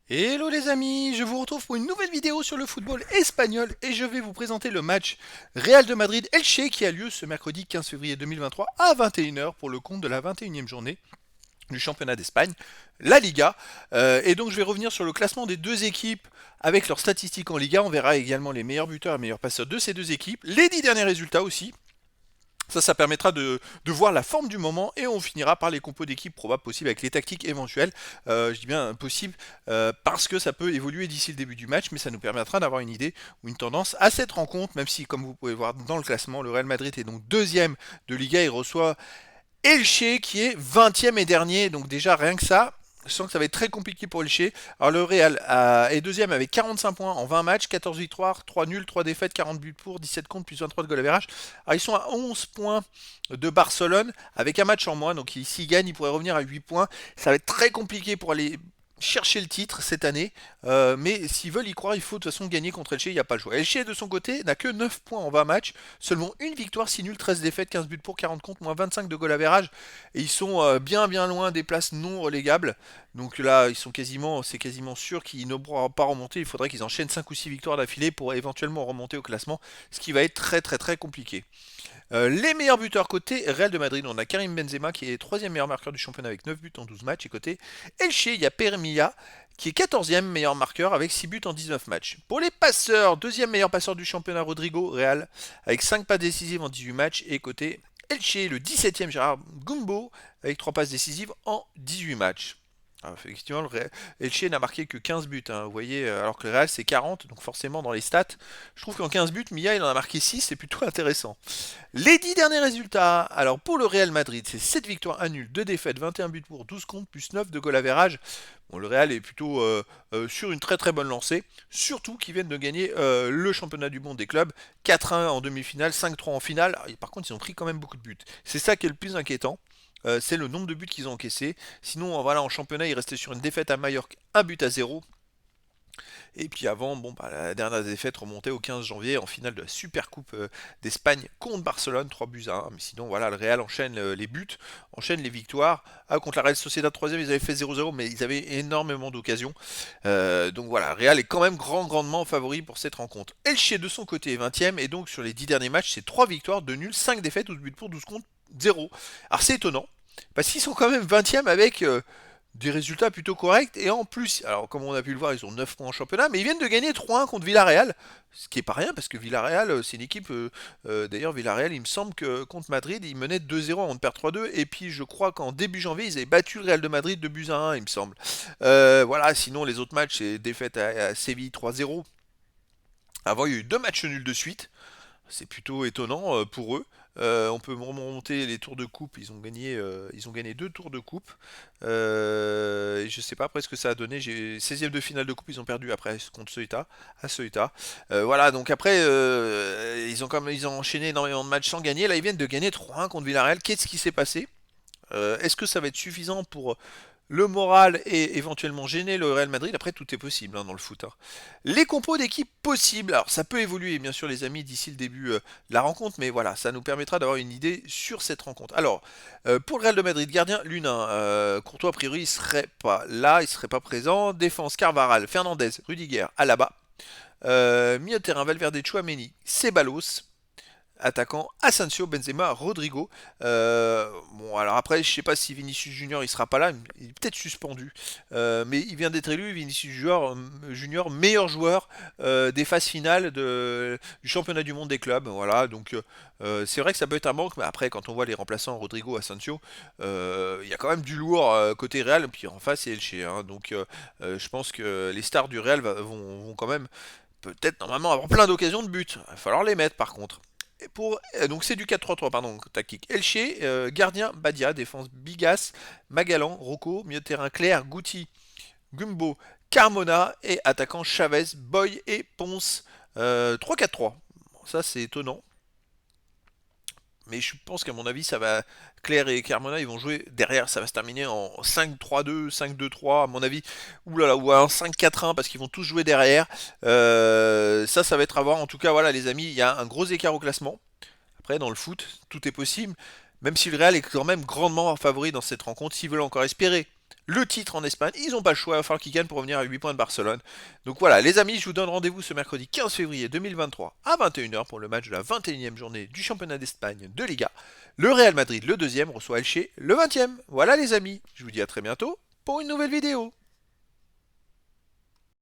Hello les amis, je vous retrouve pour une nouvelle vidéo sur le football espagnol et je vais vous présenter le match Real de Madrid-Elche qui a lieu ce mercredi 15 février 2023 à 21h pour le compte de la 21e journée du championnat d'Espagne, la Liga. Et donc je vais revenir sur le classement des deux équipes avec leurs statistiques en Liga. On verra également les meilleurs buteurs et meilleurs passeurs de ces deux équipes, les 10 derniers résultats aussi. Ça permettra de voir la forme du moment et on finira par les compos d'équipe probables possibles avec les tactiques éventuelles. Je dis bien possible parce que ça peut évoluer d'ici le début du match, mais ça nous permettra d'avoir une idée ou une tendance à cette rencontre, même si, comme vous pouvez voir dans le classement, le Real Madrid est donc deuxième de Liga, il reçoit Elche qui est 20e et dernier, donc déjà rien que ça. Je sens que ça va être très compliqué pour Elche. Alors le Real est deuxième avec 45 points en 20 matchs, 14 victoires, 3 nuls, 3 défaites, 40 buts pour, 17 contre, plus 23 de goal average. Alors ils sont à 11 points de Barcelone avec un match en moins, donc s'ils gagnent, ils pourraient revenir à 8 points. Ça va être très compliqué pour aller chercher le titre cette année, mais s'ils veulent y croire, il faut de toute façon gagner contre Elche, il n'y a pas le choix. Elche de son côté n'a que 9 points en 20 matchs, seulement une victoire, 6 nuls, 13 défaites, 15 buts pour, 40 contre, moins 25 de goal average, et ils sont bien loin des places non relégables, donc là c'est quasiment sûr qu'ils ne pourront pas remonter, il faudrait qu'ils enchaînent 5 ou 6 victoires d'affilée pour éventuellement remonter au classement, ce qui va être très compliqué. Les meilleurs buteurs côté Real de Madrid, on a Karim Benzema qui est troisième meilleur marqueur du championnat avec 9 buts en 12 matchs. Et côté Elche, il y a Permilla qui est 14e meilleur marqueur avec 6 buts en 19 matchs. Pour les passeurs, deuxième meilleur passeur du championnat Rodrigo Real avec 5 passes décisives en 18 matchs. Et côté Elche, le 17e Gérard Gumbo avec 3 passes décisives en 18 matchs. Alors, effectivement, Elche n'a marqué que 15 buts, hein, vous voyez, alors que le Real c'est 40, donc forcément dans les stats, je trouve qu'en 15 buts, Milla il en a marqué 6, c'est plutôt intéressant. Les 10 derniers résultats, alors pour le Real Madrid, c'est 7 victoires, 1 nul, 2 défaites, 21 buts pour, 12 contre, plus 9 de goal average. Bon, le Real est plutôt sur une très bonne lancée, surtout qu'ils viennent de gagner le championnat du monde des clubs, 4-1 en demi-finale, 5-3 en finale. Par contre, ils ont pris quand même beaucoup de buts. C'est ça qui est le plus inquiétant. C'est le nombre de buts qu'ils ont encaissés. Sinon, voilà, en championnat, ils restaient sur une défaite à Majorque, 1 but à 0. Et puis avant, bon, bah, la dernière défaite remontait au 15 janvier en finale de la Super Coupe d'Espagne contre Barcelone, 3 buts à 1. Mais sinon, voilà, le Real enchaîne les buts, enchaîne les victoires. Ah, contre la Real Sociedad 3 ils avaient fait 0-0, mais ils avaient énormément d'occasions. Donc voilà, le Real est quand même grandement favori pour cette rencontre. Elche de son côté est 20e, et donc sur les 10 derniers matchs, c'est 3 victoires, 2 nuls, 5 défaites, 12 buts pour, 12 contre, 0. Alors c'est étonnant, parce qu'ils sont quand même 20e avec des résultats plutôt corrects. Et en plus, alors comme on a pu le voir, ils ont 9 points en championnat, mais ils viennent de gagner 3-1 contre Villarreal. Ce qui est pas rien, parce que Villarreal, c'est une équipe. D'ailleurs, Villarreal, il me semble que contre Madrid, ils menaient 2-0 avant de perdre 3-2. Et puis, je crois qu'en début janvier, ils avaient battu le Real de Madrid 2 buts à 1, il me semble. Voilà, sinon, les autres matchs, c'est défaite à Séville 3-0. Avant, il y a eu 2 matchs nuls de suite. C'est plutôt étonnant pour eux. On peut remonter les tours de coupe. Ils ont gagné 2 tours de coupe. Et je sais pas après ce que ça a donné. J'ai 16e de finale de coupe. Ils ont perdu après contre Ceuta à Ceuta. Voilà. Donc après, ils ont enchaîné énormément de matchs sans gagner. Là, ils viennent de gagner 3-1 contre Villarreal. Qu'est-ce qui s'est passé? Est-ce que ça va être suffisant pour le moral et éventuellement gêner le Real Madrid? Après, tout est possible hein, dans le foot, hein. Les compos d'équipe possibles. Alors, ça peut évoluer, bien sûr, les amis, d'ici le début de la rencontre, mais voilà, ça nous permettra d'avoir une idée sur cette rencontre. Alors, pour le Real de Madrid, gardien Lunin, Courtois, a priori, il serait pas là, il serait pas présent. Défense, Carvaral, Fernandez, Rudiger, Alaba. Milieu de terrain, Valverde, Chouameni, Ceballos. Attaquant Asensio, Benzema, Rodrigo. Bon, alors après, je sais pas si Vinicius Junior il sera pas là, il est peut-être suspendu, mais il vient d'être élu Vinicius Junior meilleur joueur des phases finales du championnat du monde des clubs. Voilà, donc c'est vrai que ça peut être un manque, mais après, quand on voit les remplaçants Rodrigo, Asensio, il y a quand même du lourd côté Real, puis en face c'est Elche, hein, donc je pense que les stars du Real vont quand même peut-être normalement avoir plein d'occasions de but. Il va falloir les mettre par contre. Donc c'est du 4-3-3, pardon, tactique. Elche, gardien Badia, défense Bigas, Magalan, Rocco, milieu de terrain Claire, Guti, Gumbo, Carmona et attaquant Chavez, Boy et Ponce. 3-4-3. Bon, ça c'est étonnant. Mais je pense qu'à mon avis, ça va. Claire et Carmona, ils vont jouer derrière. Ça va se terminer en 5-3-2, 5-2-3, à mon avis. Ouh là là, ou un 5-4-1, parce qu'ils vont tous jouer derrière. Ça va être à voir. En tout cas, voilà, les amis, il y a un gros écart au classement. Après, dans le foot, tout est possible. Même si le Real est quand même grandement favori dans cette rencontre, s'ils veulent encore espérer le titre en Espagne. Ils n'ont pas le choix, il va falloir qu'ils gagnent pour revenir à 8 points de Barcelone. Donc voilà, les amis, je vous donne rendez-vous ce mercredi 15 février 2023 à 21h pour le match de la 21e journée du championnat d'Espagne de Liga. Le Real Madrid, le deuxième, reçoit Elche, le 20e. Voilà les amis, je vous dis à très bientôt pour une nouvelle vidéo.